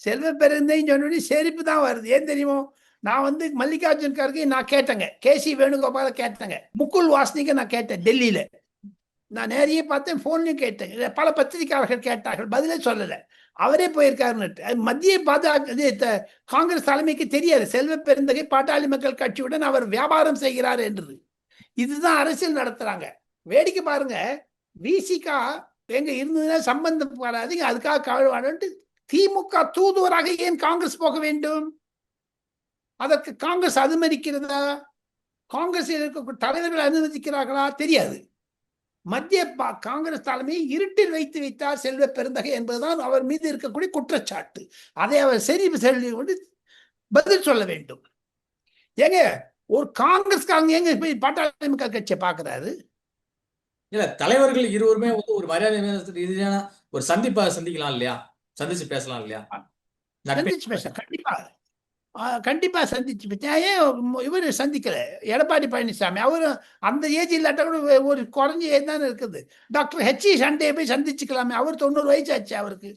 செல்வ பெருந்தைன்னு சொன்னோடனே செரிப்பு தான் வருது. ஏன் தெரியுமோ, நான் வந்து மல்லிகார்ஜுன் கார்கே நான் கேட்டேங்க, கேசி வேணுகோபால கேட்டேங்க, முகுல் வாஸ்னிகை நான் கேட்டேன் டெல்லியில. நான் நேரையே பார்த்தேன், போன்லயும் கேட்டேன், பல பத்திரிகையாளர்கள் கேட்டார்கள், பதிலே சொல்லலை. அவரே போயிருக்காருன்னு. மத்திய பாஜக காங்கிரஸ் தலைமைக்கு தெரியாது செல்வ பெருந்தகை பாட்டாளி மக்கள் கட்சியுடன் அவர் வியாபாரம் செய்கிறார் என்று. இதுதான் அரசியல் நடத்துறாங்க. வேடிக்கை பாருங்க, விசிகா எங்க இருந்ததுன்னா சம்பந்தம் வராதுங்க, அதுக்காக கழுவாடு. திமுக தூதுவராக ஏன் காங்கிரஸ் போக வேண்டும்? அதற்கு காங்கிரஸ் அனுமதிக்கிறதா? காங்கிரஸ் தலைவர்கள் அனுமதிக்கிறார்களா? தெரியாது. மத்திய காங்கிரஸ் தலைமையை இருட்டில் வைத்து வைத்தார் செல்வ பெருந்தகை என்பதுதான் அவர் மீது இருக்கக்கூடிய குற்றச்சாட்டு. அதை அவர் சரி கொண்டு பதில் சொல்ல வேண்டும். ஏங்க ஒரு காங்கிரஸ்காரங்க எங்க போய் பாட்டாளி மக்கள் கட்சியை பாக்குறாரு? இல்ல, தலைவர்கள் இருவருமே வந்து ஒரு மரியாதை ரீதியான ஒரு சந்திக்கலாம் இல்லையா? சந்திச்சு பேசலாம் இல்லையா? சந்திச்சு பேச கண்டிப்பா கண்டிப்பா சந்திச்சு பேச. ஏன் இவர் சந்திக்கல? எடப்பாடி பழனிசாமி அவரும் அந்த ஏஜ் இல்லாட்ட கூட ஒரு குறைஞ்ச ஏஜ் தானே இருக்குது. டாக்டர் ஹெச்இ சண்டே போய் சந்திச்சுக்கலாமே, அவர் 90 வயசு ஆச்சு அவருக்கு.